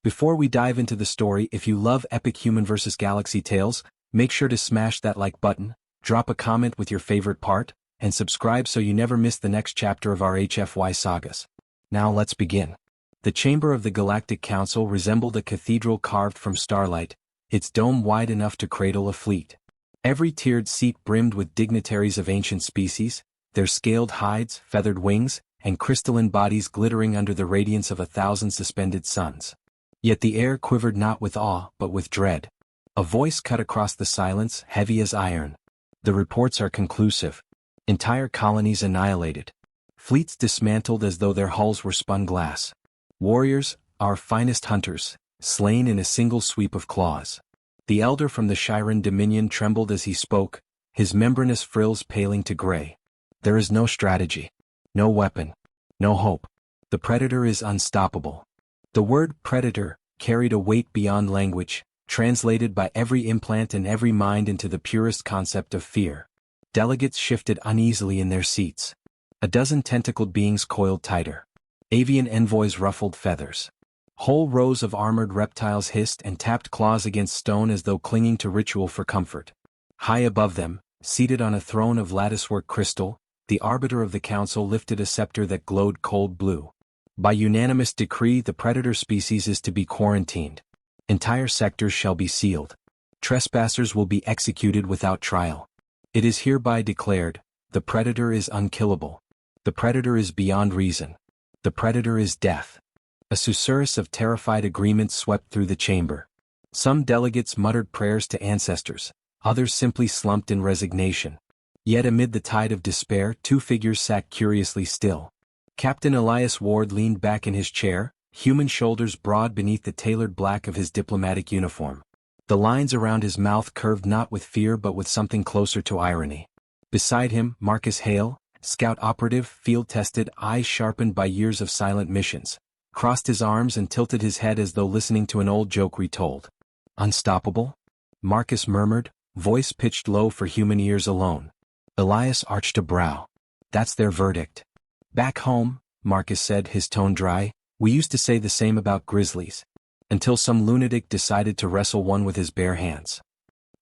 Before we dive into the story, if you love epic human versus galaxy tales, make sure to smash that like button, drop a comment with your favorite part, and subscribe so you never miss the next chapter of our HFY sagas. Now let's begin. The chamber of the Galactic Council resembled a cathedral carved from starlight, its dome wide enough to cradle a fleet. Every tiered seat brimmed with dignitaries of ancient species, their scaled hides, feathered wings, and crystalline bodies glittering under the radiance of 1,000 suspended suns. Yet the air quivered not with awe, but with dread. A voice cut across the silence, heavy as iron. The reports are conclusive. Entire colonies annihilated. Fleets dismantled as though their hulls were spun glass. Warriors, our finest hunters, slain in a single sweep of claws. The elder from the Shiran Dominion trembled as he spoke, his membranous frills paling to gray. There is no strategy. No weapon. No hope. The predator is unstoppable. The word predator carried a weight beyond language, translated by every implant and every mind into the purest concept of fear. Delegates shifted uneasily in their seats. A dozen tentacled beings coiled tighter. Avian envoys ruffled feathers. Whole rows of armored reptiles hissed and tapped claws against stone as though clinging to ritual for comfort. High above them, seated on a throne of latticework crystal, the arbiter of the council lifted a scepter that glowed cold blue. By unanimous decree, the predator species is to be quarantined. Entire sectors shall be sealed. Trespassers will be executed without trial. It is hereby declared, the predator is unkillable. The predator is beyond reason. The predator is death. A susurrus of terrified agreement swept through the chamber. Some delegates muttered prayers to ancestors, others simply slumped in resignation. Yet amid the tide of despair, two figures sat curiously still. Captain Elias Ward leaned back in his chair, human shoulders broad beneath the tailored black of his diplomatic uniform. The lines around his mouth curved not with fear but with something closer to irony. Beside him, Marcus Hale, scout operative, field-tested, eyes sharpened by years of silent missions, crossed his arms and tilted his head as though listening to an old joke retold. Unstoppable? Marcus murmured, voice pitched low for human ears alone. Elias arched a brow. That's their verdict. Back home, Marcus said, his tone dry, we used to say the same about grizzlies. Until some lunatic decided to wrestle one with his bare hands.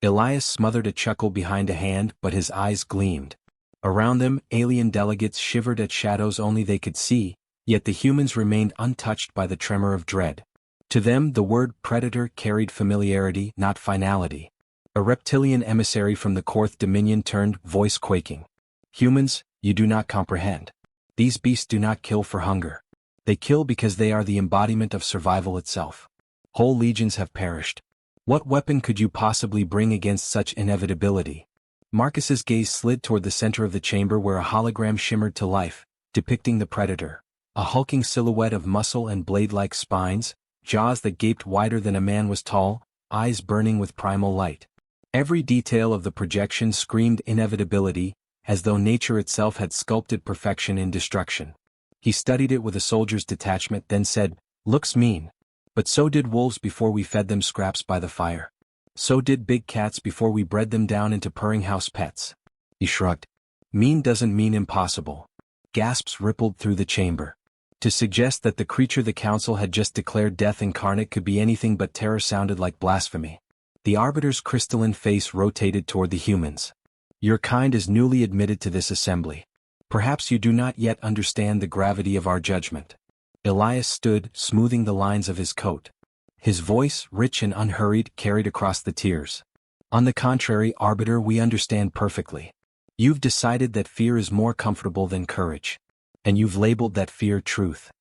Elias smothered a chuckle behind a hand, but his eyes gleamed. Around them, alien delegates shivered at shadows only they could see, yet the humans remained untouched by the tremor of dread. To them, the word predator carried familiarity, not finality. A reptilian emissary from the Korth Dominion turned, voice quaking. Humans, you do not comprehend. These beasts do not kill for hunger. They kill because they are the embodiment of survival itself. Whole legions have perished. What weapon could you possibly bring against such inevitability? Marcus's gaze slid toward the center of the chamber where a hologram shimmered to life, depicting the predator. A hulking silhouette of muscle and blade-like spines, jaws that gaped wider than a man was tall, eyes burning with primal light. Every detail of the projection screamed inevitability, as though nature itself had sculpted perfection in destruction. He studied it with a soldier's detachment, then said, looks mean. But so did wolves before we fed them scraps by the fire. So did big cats before we bred them down into purring house pets. He shrugged. Mean doesn't mean impossible. Gasps rippled through the chamber. To suggest that the creature the council had just declared death incarnate could be anything but terror sounded like blasphemy. The arbiter's crystalline face rotated toward the humans. Your kind is newly admitted to this assembly. Perhaps you do not yet understand the gravity of our judgment. Elias stood, smoothing the lines of his coat. His voice, rich and unhurried, carried across the tiers. On the contrary, Arbiter, we understand perfectly. You've decided that fear is more comfortable than courage. And you've labeled that fear truth.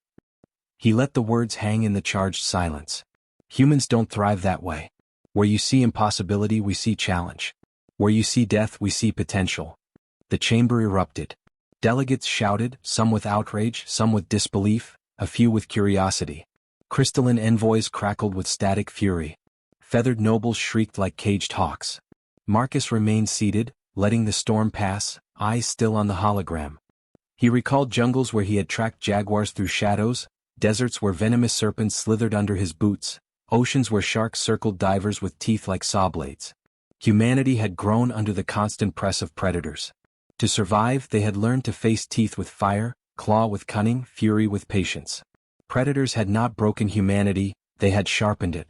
He let the words hang in the charged silence. Humans don't thrive that way. Where you see impossibility, we see challenge. Where you see death, we see potential. The chamber erupted. Delegates shouted, some with outrage, some with disbelief, a few with curiosity. Crystalline envoys crackled with static fury. Feathered nobles shrieked like caged hawks. Marcus remained seated, letting the storm pass, eyes still on the hologram. He recalled jungles where he had tracked jaguars through shadows, deserts where venomous serpents slithered under his boots, oceans where sharks circled divers with teeth like saw blades. Humanity had grown under the constant press of predators. To survive, they had learned to face teeth with fire, claw with cunning, fury with patience. Predators had not broken humanity, They had sharpened it.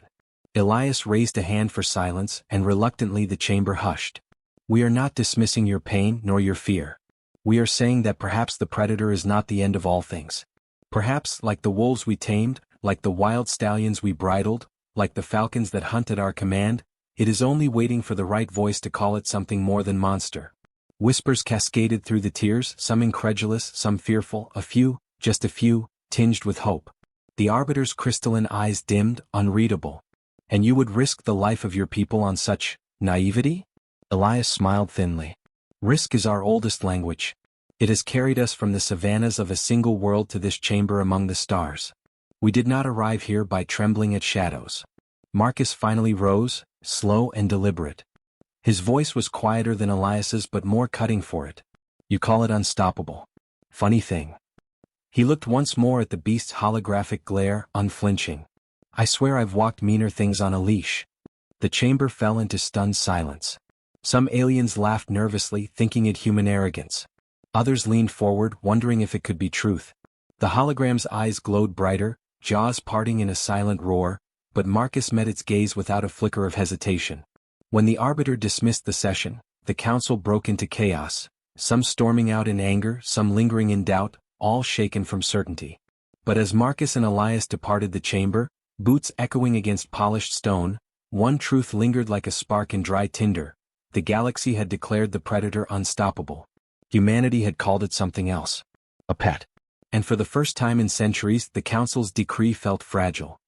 Elias raised a hand for silence, and reluctantly the chamber hushed. We are not dismissing your pain nor your fear. We are saying that perhaps the predator is not the end of all things. Perhaps, like the wolves we tamed, like the wild stallions we bridled, like the falcons that hunt at our command, it is only waiting for the right voice to call it something more than monster. Whispers cascaded through the tiers, some incredulous, some fearful, a few, just a few, tinged with hope. The arbiter's crystalline eyes dimmed, unreadable. And you would risk the life of your people on such naivety? Elias smiled thinly. Risk is our oldest language. It has carried us from the savannas of a single world to this chamber among the stars. We did not arrive here by trembling at shadows. Marcus finally rose, slow and deliberate. His voice was quieter than Elias's but more cutting for it. You call it unstoppable. Funny thing. He looked once more at the beast's holographic glare, unflinching. I swear I've walked meaner things on a leash. The chamber fell into stunned silence. Some aliens laughed nervously, thinking it human arrogance. Others leaned forward, wondering if it could be truth. The hologram's eyes glowed brighter, jaws parting in a silent roar, but Marcus met its gaze without a flicker of hesitation. When the arbiter dismissed the session, the council broke into chaos, some storming out in anger, some lingering in doubt, all shaken from certainty. But as Marcus and Elias departed the chamber, boots echoing against polished stone, one truth lingered like a spark in dry tinder. The galaxy had declared the predator unstoppable. Humanity had called it something else. A pet. And for the first time in centuries, the council's decree felt fragile.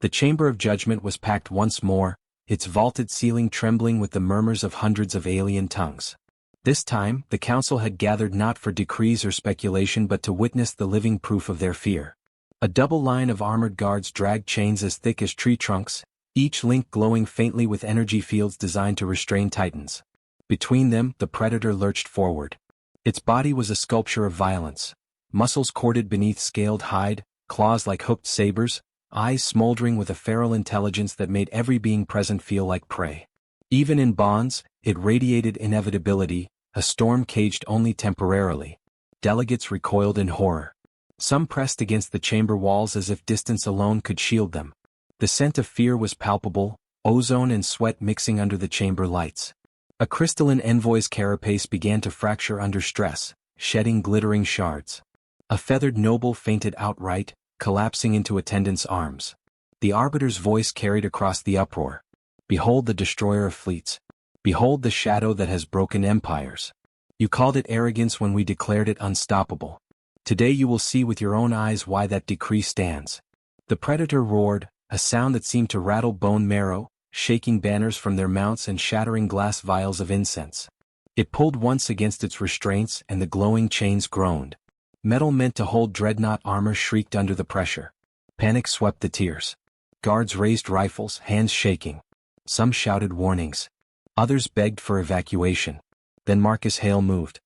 The chamber of judgment was packed once more, its vaulted ceiling trembling with the murmurs of hundreds of alien tongues. This time, the council had gathered not for decrees or speculation but to witness the living proof of their fear. A double line of armored guards dragged chains as thick as tree trunks, each link glowing faintly with energy fields designed to restrain titans. Between them, the predator lurched forward. Its body was a sculpture of violence. Muscles corded beneath scaled hide, claws like hooked sabers, eyes smoldering with a feral intelligence that made every being present feel like prey. Even in bonds, it radiated inevitability, a storm caged only temporarily. Delegates recoiled in horror. Some pressed against the chamber walls as if distance alone could shield them. The scent of fear was palpable, ozone and sweat mixing under the chamber lights. A crystalline envoy's carapace began to fracture under stress, shedding glittering shards. A feathered noble fainted outright, collapsing into attendants' arms. The arbiter's voice carried across the uproar. Behold the destroyer of fleets. Behold the shadow that has broken empires. You called it arrogance when we declared it unstoppable. Today you will see with your own eyes why that decree stands. The predator roared, a sound that seemed to rattle bone marrow, shaking banners from their mounts and shattering glass vials of incense. It pulled once against its restraints and the glowing chains groaned. Metal meant to hold dreadnought armor shrieked under the pressure. Panic swept the tiers. Guards raised rifles, hands shaking. Some shouted warnings. Others begged for evacuation. Then Marcus Hale moved.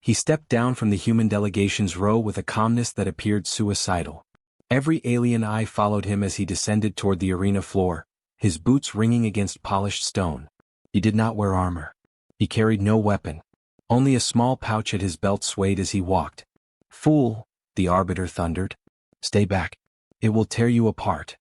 He stepped down from the human delegation's row with a calmness that appeared suicidal. Every alien eye followed him as he descended toward the arena floor, his boots ringing against polished stone. He did not wear armor. He carried no weapon. Only a small pouch at his belt swayed as he walked. Fool, the arbiter thundered. Stay back. It will tear you apart.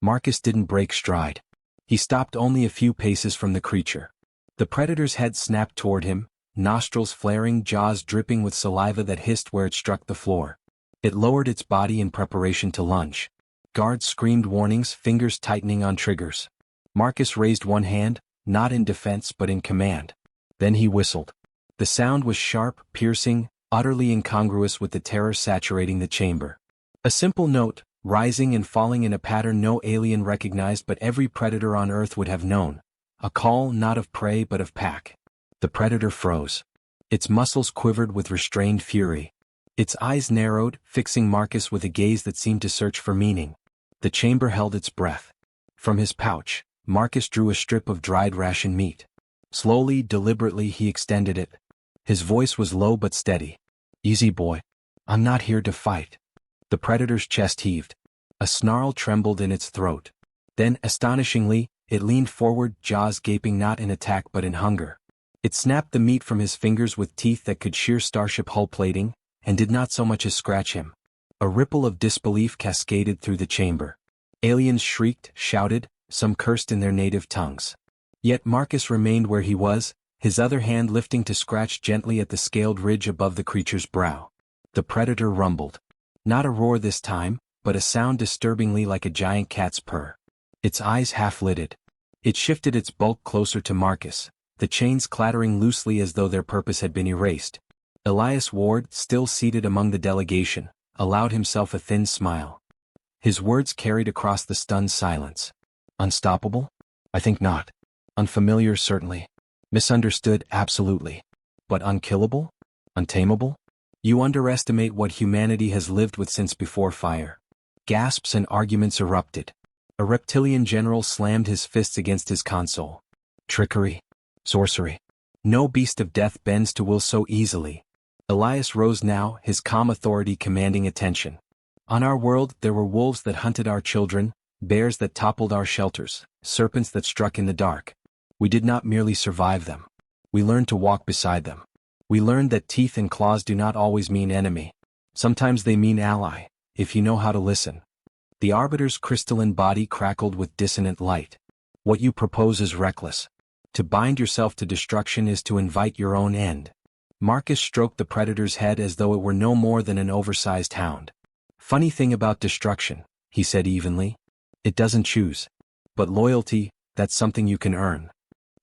Marcus didn't break stride. He stopped only a few paces from the creature. The predator's head snapped toward him, nostrils flaring, jaws dripping with saliva that hissed where it struck the floor. It lowered its body in preparation to lunge. Guards screamed warnings, fingers tightening on triggers. Marcus raised one hand, not in defense but in command. Then he whistled. The sound was sharp, piercing, utterly incongruous with the terror saturating the chamber. A simple note, rising and falling in a pattern no alien recognized but every predator on Earth would have known. A call not of prey but of pack. The predator froze. Its muscles quivered with restrained fury. Its eyes narrowed, fixing Marcus with a gaze that seemed to search for meaning. The chamber held its breath. From his pouch, Marcus drew a strip of dried ration meat. Slowly, deliberately he extended it. His voice was low but steady. Easy boy. I'm not here to fight. The predator's chest heaved. A snarl trembled in its throat. Then, astonishingly, it leaned forward, jaws gaping not in attack but in hunger. It snapped the meat from his fingers with teeth that could shear starship hull plating, and did not so much as scratch him. A ripple of disbelief cascaded through the chamber. Aliens shrieked, shouted, some cursed in their native tongues. Yet Marcus remained where he was, his other hand lifting to scratch gently at the scaled ridge above the creature's brow. The predator rumbled. Not a roar this time, but a sound disturbingly like a giant cat's purr. Its eyes half-lidded. It shifted its bulk closer to Marcus, the chains clattering loosely as though their purpose had been erased. Elias Ward, still seated among the delegation, allowed himself a thin smile. His words carried across the stunned silence. Unstoppable? I think not. Unfamiliar, certainly. Misunderstood, absolutely. But unkillable? Untamable? You underestimate what humanity has lived with since before fire. Gasps and arguments erupted. A reptilian general slammed his fists against his console. Trickery. Sorcery. No beast of death bends to will so easily. Elias rose now, his calm authority commanding attention. On our world there were wolves that hunted our children, bears that toppled our shelters, serpents that struck in the dark. We did not merely survive them. We learned to walk beside them. We learned that teeth and claws do not always mean enemy. Sometimes they mean ally, if you know how to listen. The Arbiter's crystalline body crackled with dissonant light. What you propose is reckless. To bind yourself to destruction is to invite your own end. Marcus stroked the predator's head as though it were no more than an oversized hound. Funny thing about destruction, he said evenly. It doesn't choose. But loyalty, that's something you can earn.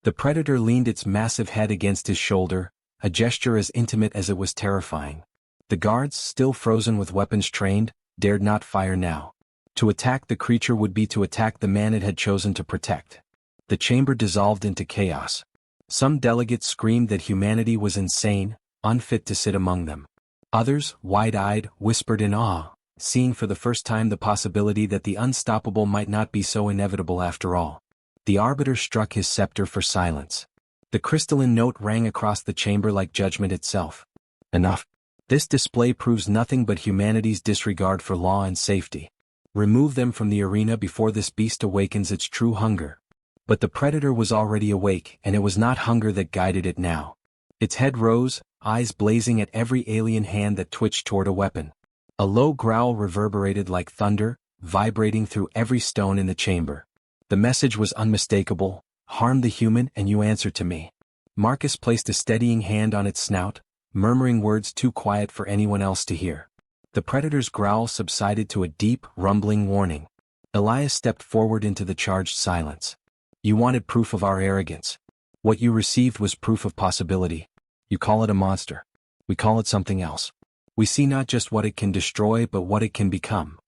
The predator leaned its massive head against his shoulder, a gesture as intimate as it was terrifying. The guards, still frozen with weapons trained, dared not fire now. To attack the creature would be to attack the man it had chosen to protect. The chamber dissolved into chaos. Some delegates screamed that humanity was insane, unfit to sit among them. Others, wide-eyed, whispered in awe, seeing for the first time the possibility that the unstoppable might not be so inevitable after all. The Arbiter struck his scepter for silence. The crystalline note rang across the chamber like judgment itself. Enough. This display proves nothing but humanity's disregard for law and safety. Remove them from the arena before this beast awakens its true hunger. But the predator was already awake, and it was not hunger that guided it now. Its head rose, eyes blazing at every alien hand that twitched toward a weapon. A low growl reverberated like thunder, vibrating through every stone in the chamber. The message was unmistakable: harm the human and you answer to me. Marcus placed a steadying hand on its snout, murmuring words too quiet for anyone else to hear. The predator's growl subsided to a deep, rumbling warning. Elias stepped forward into the charged silence. You wanted proof of our arrogance. What you received was proof of possibility. You call it a monster. We call it something else. We see not just what it can destroy but what it can become.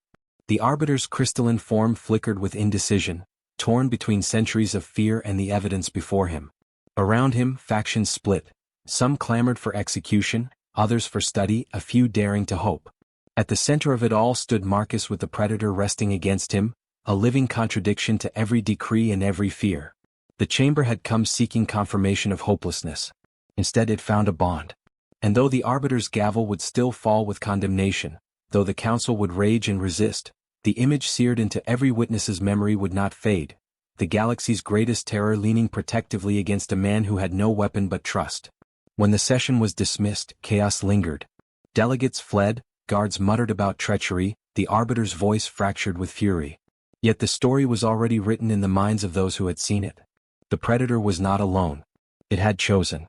The Arbiter's crystalline form flickered with indecision, torn between centuries of fear and the evidence before him. Around him, factions split. Some clamored for execution, others for study, a few daring to hope. At the center of it all stood Marcus with the predator resting against him, a living contradiction to every decree and every fear. The chamber had come seeking confirmation of hopelessness. Instead it found a bond. And though the Arbiter's gavel would still fall with condemnation, though the council would rage and resist, the image seared into every witness's memory would not fade, the galaxy's greatest terror leaning protectively against a man who had no weapon but trust. When the session was dismissed, chaos lingered. Delegates fled, guards muttered about treachery, the Arbiter's voice fractured with fury. Yet the story was already written in the minds of those who had seen it. The predator was not alone. It had chosen.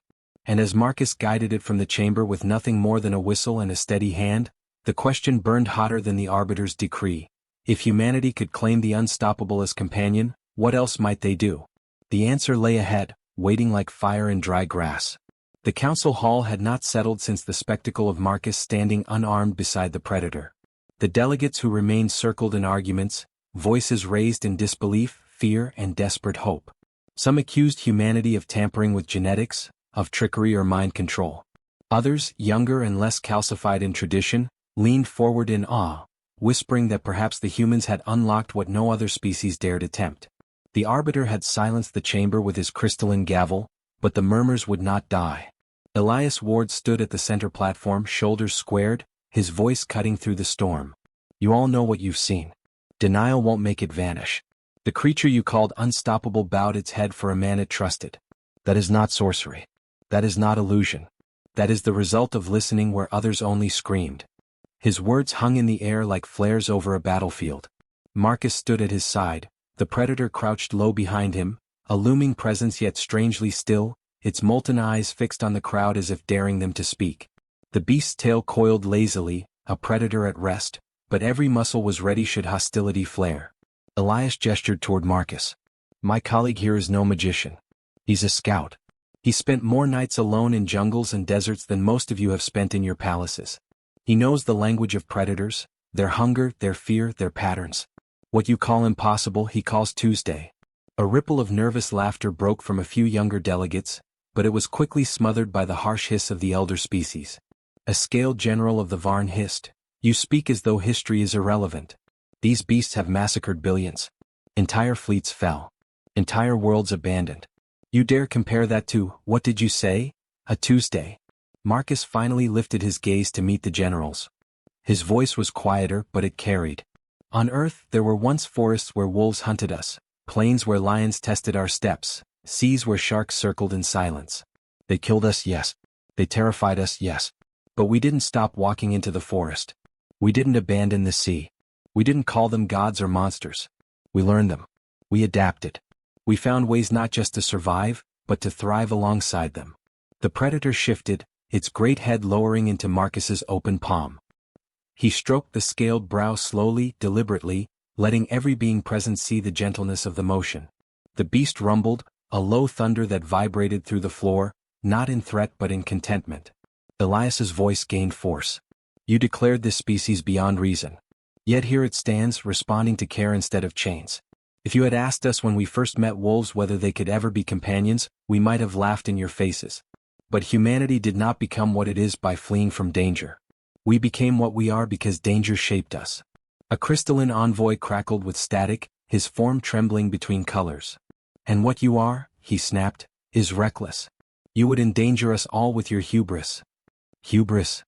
And as Marcus guided it from the chamber with nothing more than a whistle and a steady hand, the question burned hotter than the Arbiter's decree. If humanity could claim the unstoppable as companion, what else might they do? The answer lay ahead, waiting like fire in dry grass. The council hall had not settled since the spectacle of Marcus standing unarmed beside the predator. The delegates who remained circled in arguments, voices raised in disbelief, fear, and desperate hope. Some accused humanity of tampering with genetics, of trickery or mind control. Others, younger and less calcified in tradition, leaned forward in awe, whispering that perhaps the humans had unlocked what no other species dared attempt. The Arbiter had silenced the chamber with his crystalline gavel, but the murmurs would not die. Elias Ward stood at the center platform, shoulders squared, his voice cutting through the storm. You all know what you've seen. Denial won't make it vanish. The creature you called unstoppable bowed its head for a man it trusted. That is not sorcery. That is not illusion. That is the result of listening where others only screamed. His words hung in the air like flares over a battlefield. Marcus stood at his side, the predator crouched low behind him, a looming presence yet strangely still, its molten eyes fixed on the crowd as if daring them to speak. The beast's tail coiled lazily, a predator at rest, but every muscle was ready should hostility flare. Elias gestured toward Marcus. My colleague here is no magician. He's a scout. He spent more nights alone in jungles and deserts than most of you have spent in your palaces. He knows the language of predators, their hunger, their fear, their patterns. What you call impossible, he calls Tuesday. A ripple of nervous laughter broke from a few younger delegates, but it was quickly smothered by the harsh hiss of the elder species. A scaled general of the Varn hissed, "You speak as though history is irrelevant. These beasts have massacred billions. Entire fleets fell. Entire worlds abandoned. You dare compare that to, what did you say? A Tuesday?" Marcus finally lifted his gaze to meet the general's. His voice was quieter, but it carried. On Earth there were once forests where wolves hunted us, plains where lions tested our steps, seas where sharks circled in silence. They killed us, yes. They terrified us, yes. But we didn't stop walking into the forest. We didn't abandon the sea. We didn't call them gods or monsters. We learned them. We adapted. We found ways not just to survive, but to thrive alongside them. The predator shifted, its great head lowering into Marcus's open palm. He stroked the scaled brow slowly, deliberately, letting every being present see the gentleness of the motion. The beast rumbled, a low thunder that vibrated through the floor, not in threat but in contentment. Elias's voice gained force. You declared this species beyond reason. Yet here it stands, responding to care instead of chains. If you had asked us when we first met wolves whether they could ever be companions, we might have laughed in your faces. But humanity did not become what it is by fleeing from danger. We became what we are because danger shaped us. A crystalline envoy crackled with static, his form trembling between colors. And what you are, he snapped, is reckless. You would endanger us all with your hubris. Hubris?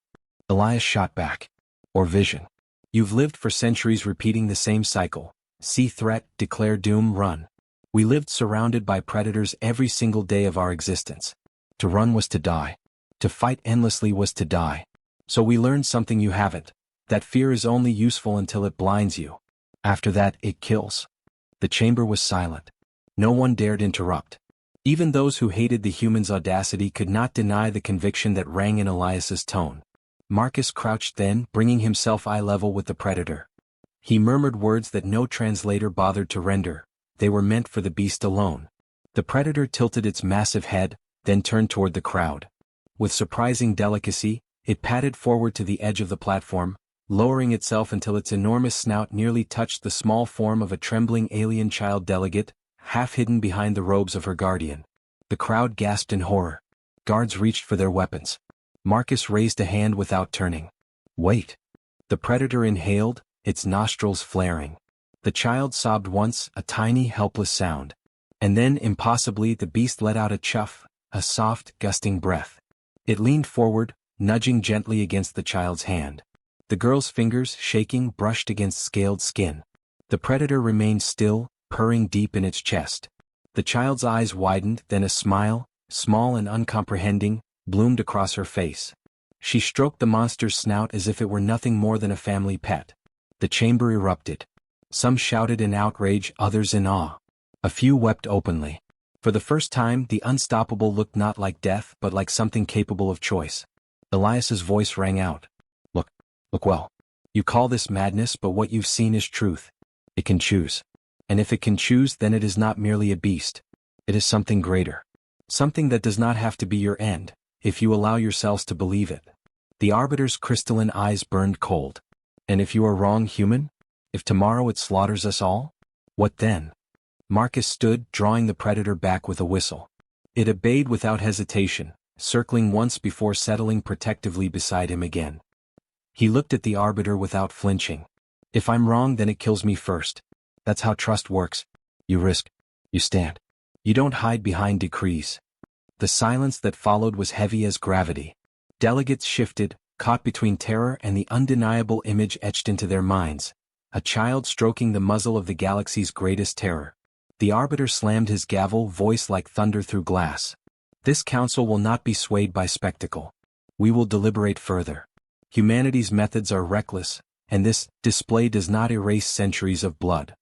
Elias shot back. Or vision. You've lived for centuries repeating the same cycle. See threat, declare doom, run. We lived surrounded by predators every single day of our existence. To run was to die. To fight endlessly was to die. So we learned something you haven't. That fear is only useful until it blinds you. After that, it kills. The chamber was silent. No one dared interrupt. Even those who hated the human's audacity could not deny the conviction that rang in Elias's tone. Marcus crouched then, bringing himself eye level with the predator. He murmured words that no translator bothered to render. They were meant for the beast alone. The predator tilted its massive head, then turned toward the crowd. With surprising delicacy, it padded forward to the edge of the platform, lowering itself until its enormous snout nearly touched the small form of a trembling alien child delegate, half hidden behind the robes of her guardian. The crowd gasped in horror. Guards reached for their weapons. Marcus raised a hand without turning. Wait. The predator inhaled, its nostrils flaring. The child sobbed once, a tiny, helpless sound. And then, impossibly, the beast let out a chuff, a soft, gusting breath. It leaned forward, nudging gently against the child's hand. The girl's fingers, shaking, brushed against scaled skin. The predator remained still, purring deep in its chest. The child's eyes widened, then a smile, small and uncomprehending, bloomed across her face. She stroked the monster's snout as if it were nothing more than a family pet. The chamber erupted. Some shouted in outrage, others in awe. A few wept openly. For the first time, the unstoppable looked not like death but like something capable of choice. Elias's voice rang out. Look well. You call this madness, but what you've seen is truth. It can choose. And if it can choose, then it is not merely a beast. It is something greater. Something that does not have to be your end, if you allow yourselves to believe it. The Arbiter's crystalline eyes burned cold. And if you are wrong, human? If tomorrow it slaughters us all? What then? Marcus stood, drawing the predator back with a whistle. It obeyed without hesitation, circling once before settling protectively beside him again. He looked at the Arbiter without flinching. If I'm wrong, then it kills me first. That's how trust works. You risk. You stand. You don't hide behind decrees. The silence that followed was heavy as gravity. Delegates shifted, caught between terror and the undeniable image etched into their minds. A child stroking the muzzle of the galaxy's greatest terror. The Arbiter slammed his gavel, voice like thunder through glass. This council will not be swayed by spectacle. We will deliberate further. Humanity's methods are reckless, and this display does not erase centuries of blood.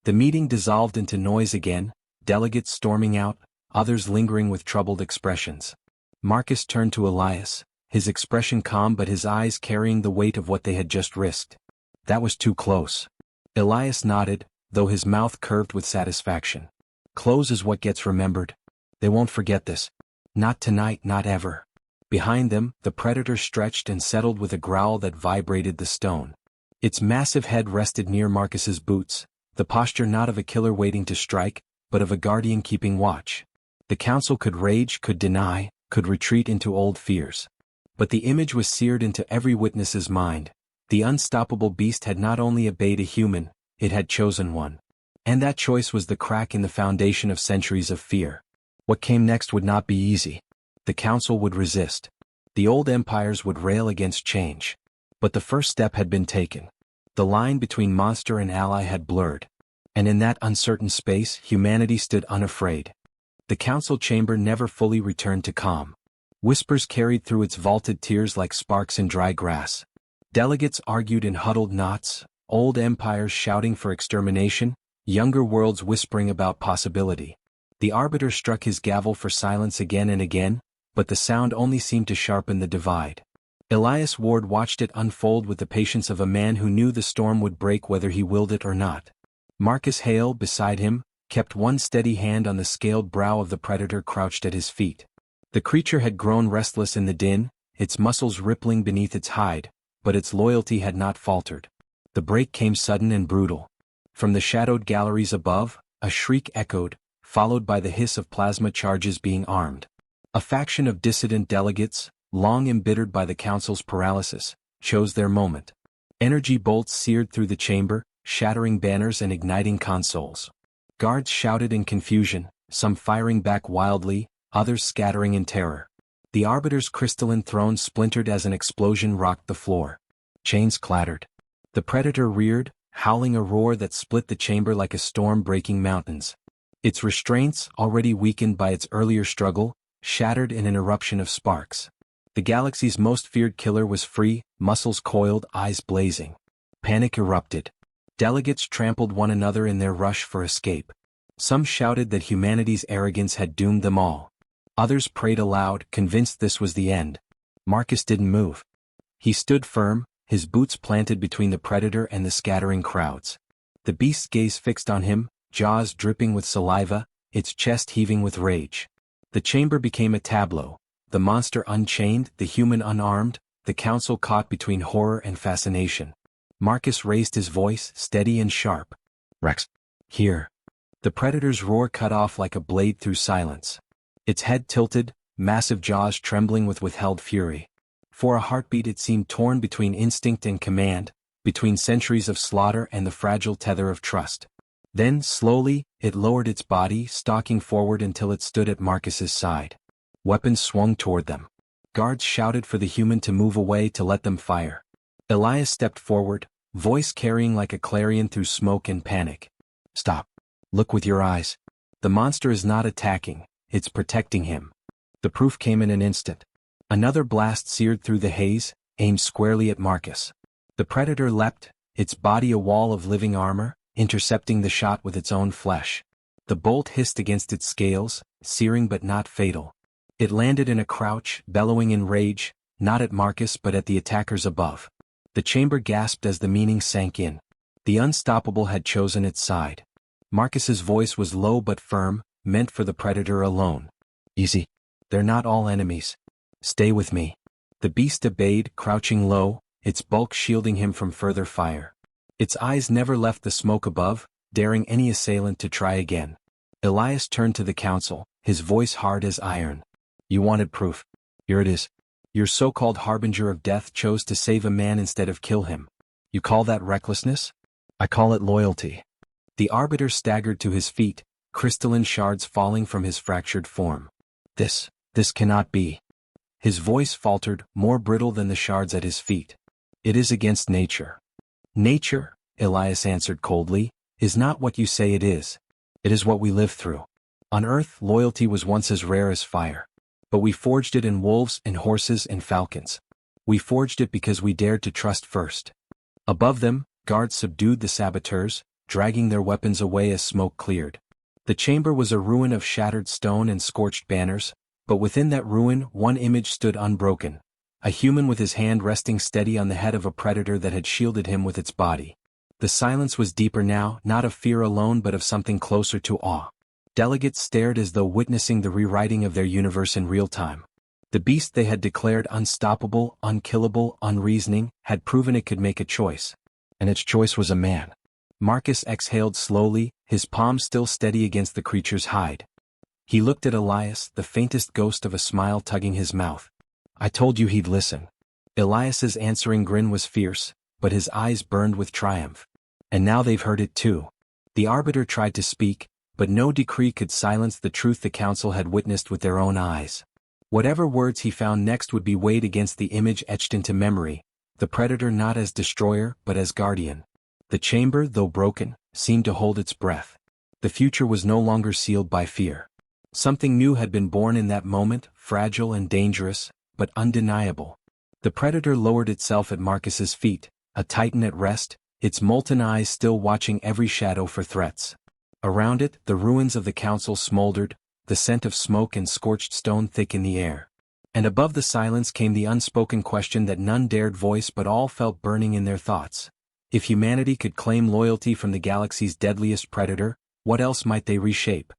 The meeting dissolved into noise again, delegates storming out, others lingering with troubled expressions. Marcus turned to Elias, his expression calm but his eyes carrying the weight of what they had just risked. That was too close. Elias nodded, though his mouth curved with satisfaction. Close is what gets remembered. They won't forget this. Not tonight, not ever. Behind them, the predator stretched and settled with a growl that vibrated the stone. Its massive head rested near Marcus's boots, the posture not of a killer waiting to strike, but of a guardian keeping watch. The council could rage, could deny, could retreat into old fears. But the image was seared into every witness's mind. The unstoppable beast had not only obeyed a human, it had chosen one. And that choice was the crack in the foundation of centuries of fear. What came next would not be easy. The council would resist. The old empires would rail against change. But the first step had been taken. The line between monster and ally had blurred. And in that uncertain space, humanity stood unafraid. The council chamber never fully returned to calm. Whispers carried through its vaulted tiers like sparks in dry grass. Delegates argued in huddled knots, old empires shouting for extermination, younger worlds whispering about possibility. The arbiter struck his gavel for silence again and again, but the sound only seemed to sharpen the divide. Elias Ward watched it unfold with the patience of a man who knew the storm would break whether he willed it or not. Marcus Hale, beside him, kept one steady hand on the scaled brow of the predator crouched at his feet. The creature had grown restless in the din, its muscles rippling beneath its hide, but its loyalty had not faltered. The break came sudden and brutal. From the shadowed galleries above, a shriek echoed, followed by the hiss of plasma charges being armed. A faction of dissident delegates, long embittered by the council's paralysis, chose their moment. Energy bolts seared through the chamber, shattering banners and igniting consoles. Guards shouted in confusion, some firing back wildly, others scattering in terror. The arbiter's crystalline throne splintered as an explosion rocked the floor. Chains clattered. The predator reared, howling a roar that split the chamber like a storm breaking mountains. Its restraints, already weakened by its earlier struggle, shattered in an eruption of sparks. The galaxy's most feared killer was free, muscles coiled, eyes blazing. Panic erupted. Delegates trampled one another in their rush for escape. Some shouted that humanity's arrogance had doomed them all. Others prayed aloud, convinced this was the end. Marcus didn't move. He stood firm, his boots planted between the predator and the scattering crowds. The beast's gaze fixed on him, jaws dripping with saliva, its chest heaving with rage. The chamber became a tableau, the monster unchained, the human unarmed, the council caught between horror and fascination. Marcus raised his voice, steady and sharp. "Rex, here." The predator's roar cut off like a blade through silence. Its head tilted, massive jaws trembling with withheld fury. For a heartbeat it seemed torn between instinct and command, between centuries of slaughter and the fragile tether of trust. Then, slowly, it lowered its body, stalking forward until it stood at Marcus's side. Weapons swung toward them. Guards shouted for the human to move away to let them fire. Elias stepped forward, voice carrying like a clarion through smoke and panic. "Stop. Look with your eyes. The monster is not attacking, it's protecting him." The proof came in an instant. Another blast seared through the haze, aimed squarely at Marcus. The predator leapt, its body a wall of living armor, intercepting the shot with its own flesh. The bolt hissed against its scales, searing but not fatal. It landed in a crouch, bellowing in rage, not at Marcus but at the attackers above. The chamber gasped as the meaning sank in. The unstoppable had chosen its side. Marcus's voice was low but firm, meant for the predator alone. "Easy. They're not all enemies. Stay with me." The beast obeyed, crouching low, its bulk shielding him from further fire. Its eyes never left the smoke above, daring any assailant to try again. Elias turned to the council, his voice hard as iron. "You wanted proof. Here it is. Your so-called harbinger of death chose to save a man instead of kill him. You call that recklessness? I call it loyalty." The arbiter staggered to his feet, crystalline shards falling from his fractured form. This cannot be." His voice faltered, more brittle than the shards at his feet. "It is against nature." "Nature," Elias answered coldly, "is not what you say it is. It is what we live through. On Earth, loyalty was once as rare as fire. But we forged it in wolves and horses and falcons. We forged it because we dared to trust first." Above them, guards subdued the saboteurs, dragging their weapons away as smoke cleared. The chamber was a ruin of shattered stone and scorched banners, but within that ruin one image stood unbroken, a human with his hand resting steady on the head of a predator that had shielded him with its body. The silence was deeper now, not of fear alone but of something closer to awe. Delegates stared as though witnessing the rewriting of their universe in real time. The beast they had declared unstoppable, unkillable, unreasoning, had proven it could make a choice. And its choice was a man. Marcus exhaled slowly, his palms still steady against the creature's hide. He looked at Elias, the faintest ghost of a smile tugging his mouth. "I told you he'd listen." Elias's answering grin was fierce, but his eyes burned with triumph. "And now they've heard it too." The arbiter tried to speak, but no decree could silence the truth the council had witnessed with their own eyes. Whatever words he found next would be weighed against the image etched into memory, the predator not as destroyer but as guardian. The chamber, though broken, seemed to hold its breath. The future was no longer sealed by fear. Something new had been born in that moment, fragile and dangerous, but undeniable. The predator lowered itself at Marcus's feet, a titan at rest, its molten eyes still watching every shadow for threats. Around it, the ruins of the council smoldered, the scent of smoke and scorched stone thick in the air. And above the silence came the unspoken question that none dared voice but all felt burning in their thoughts. If humanity could claim loyalty from the galaxy's deadliest predator, what else might they reshape?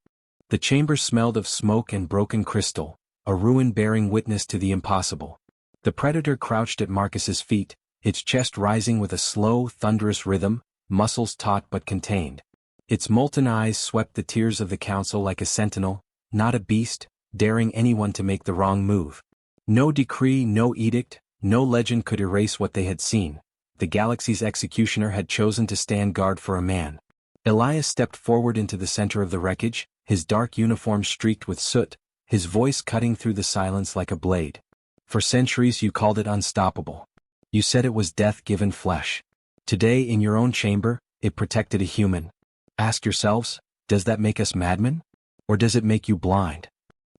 The chamber smelled of smoke and broken crystal, a ruin bearing witness to the impossible. The predator crouched at Marcus's feet, its chest rising with a slow, thunderous rhythm, muscles taut but contained. Its molten eyes swept the tiers of the council like a sentinel, not a beast, daring anyone to make the wrong move. No decree, no edict, no legend could erase what they had seen. The galaxy's executioner had chosen to stand guard for a man. Elias stepped forward into the center of the wreckage, his dark uniform streaked with soot, his voice cutting through the silence like a blade. "For centuries you called it unstoppable. You said it was death given flesh. Today in your own chamber, it protected a human. Ask yourselves, does that make us madmen? Or does it make you blind?"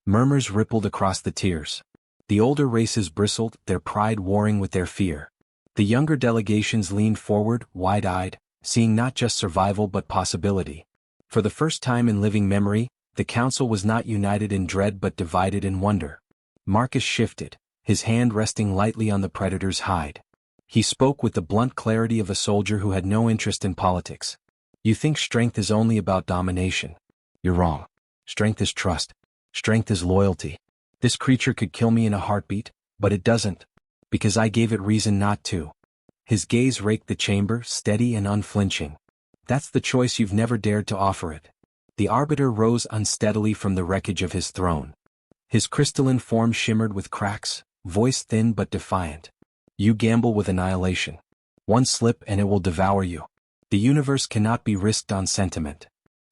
Murmurs rippled across the tiers. The older races bristled, their pride warring with their fear. The younger delegations leaned forward, wide-eyed, seeing not just survival but possibility. For the first time in living memory, the council was not united in dread but divided in wonder. Marcus shifted, his hand resting lightly on the predator's hide. He spoke with the blunt clarity of a soldier who had no interest in politics. "You think strength is only about domination. You're wrong. Strength is trust. Strength is loyalty. This creature could kill me in a heartbeat, but it doesn't. Because I gave it reason not to." His gaze raked the chamber, steady and unflinching. "That's the choice you've never dared to offer it." The arbiter rose unsteadily from the wreckage of his throne. His crystalline form shimmered with cracks, voice thin but defiant. "You gamble with annihilation. One slip and it will devour you. The universe cannot be risked on sentiment."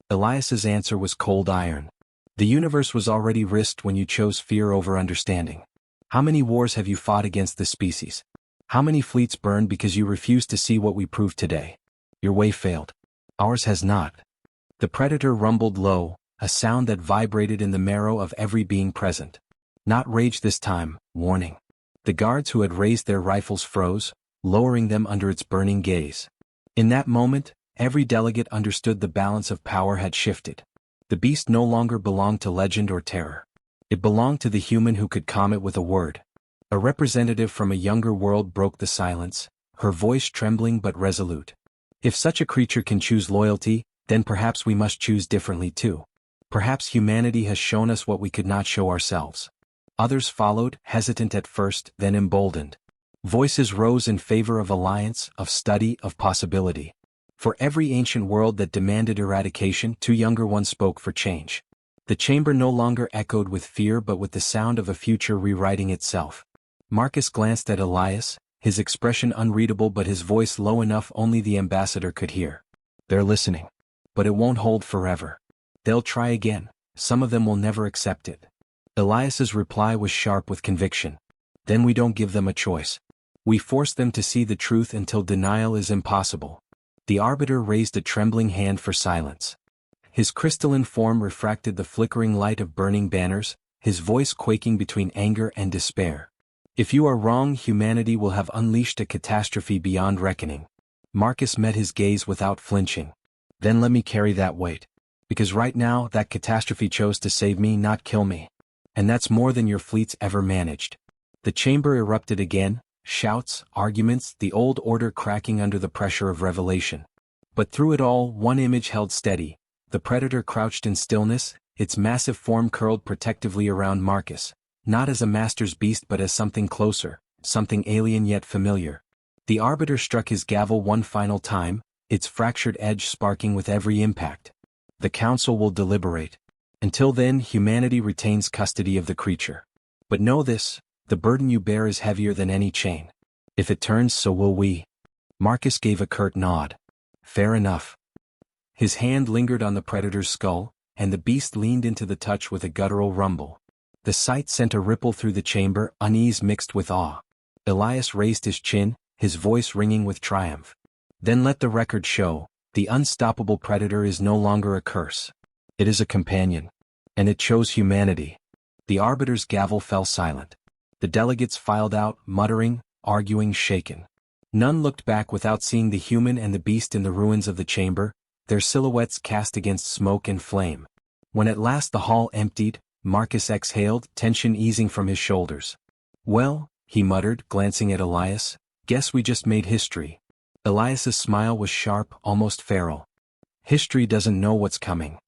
Elias's answer was cold iron. "The universe was already risked when you chose fear over understanding. How many wars have you fought against this species? How many fleets burned because you refused to see what we proved today? Your way failed. Ours has not." The predator rumbled low, a sound that vibrated in the marrow of every being present. Not rage this time, warning. The guards who had raised their rifles froze, lowering them under its burning gaze. In that moment, every delegate understood the balance of power had shifted. The beast no longer belonged to legend or terror. It belonged to the human who could calm it with a word. A representative from a younger world broke the silence, her voice trembling but resolute. "If such a creature can choose loyalty, then perhaps we must choose differently too. Perhaps humanity has shown us what we could not show ourselves." Others followed, hesitant at first, then emboldened. Voices rose in favor of alliance, of study, of possibility. For every ancient world that demanded eradication, two younger ones spoke for change. The chamber no longer echoed with fear but with the sound of a future rewriting itself. Marcus glanced at Elias, his expression unreadable but his voice low enough only the ambassador could hear. "They're listening. But it won't hold forever. They'll try again. Some of them will never accept it." Elias's reply was sharp with conviction. "Then we don't give them a choice. We force them to see the truth until denial is impossible." The arbiter raised a trembling hand for silence. His crystalline form refracted the flickering light of burning banners, his voice quaking between anger and despair. "If you are wrong, humanity will have unleashed a catastrophe beyond reckoning. Marcus met his gaze without flinching. Then let me carry that weight. Because right now, that catastrophe chose to save me, not kill me. And that's more than your fleet's ever managed. The chamber erupted again, shouts, arguments, the old order cracking under the pressure of revelation. But through it all, one image held steady. The predator crouched in stillness, its massive form curled protectively around Marcus, not as a master's beast but as something closer, something alien yet familiar. The arbiter struck his gavel one final time, its fractured edge sparking with every impact. The council will deliberate. Until then, humanity retains custody of the creature. But know this, the burden you bear is heavier than any chain. If it turns, so will we. Marcus gave a curt nod. Fair enough. His hand lingered on the predator's skull, and the beast leaned into the touch with a guttural rumble. The sight sent a ripple through the chamber, unease mixed with awe. Elias raised his chin, his voice ringing with triumph. Then let the record show, the unstoppable predator is no longer a curse. It is a companion. And it chose humanity. The arbiter's gavel fell silent. The delegates filed out, muttering, arguing, shaken. None looked back without seeing the human and the beast in the ruins of the chamber, their silhouettes cast against smoke and flame. When at last the hall emptied, Marcus exhaled, tension easing from his shoulders. Well, he muttered, glancing at Elias, guess we just made history. Elias's smile was sharp, almost feral. History doesn't know what's coming.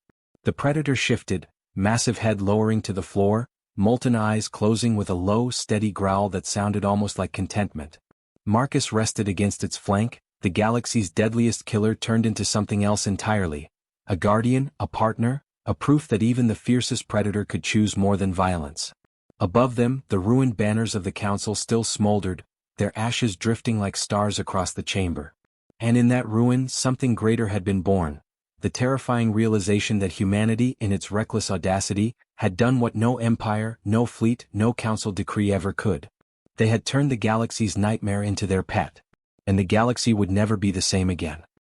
The predator shifted, massive head lowering to the floor, molten eyes closing with a low, steady growl that sounded almost like contentment. Marcus rested against its flank, the galaxy's deadliest killer turned into something else entirely. A guardian, a partner, a proof that even the fiercest predator could choose more than violence. Above them, the ruined banners of the council still smoldered, their ashes drifting like stars across the chamber. And in that ruin, something greater had been born. The terrifying realization that humanity, in its reckless audacity, had done what no empire, no fleet, no council decree ever could. They had turned the galaxy's nightmare into their pet. And the galaxy would never be the same again.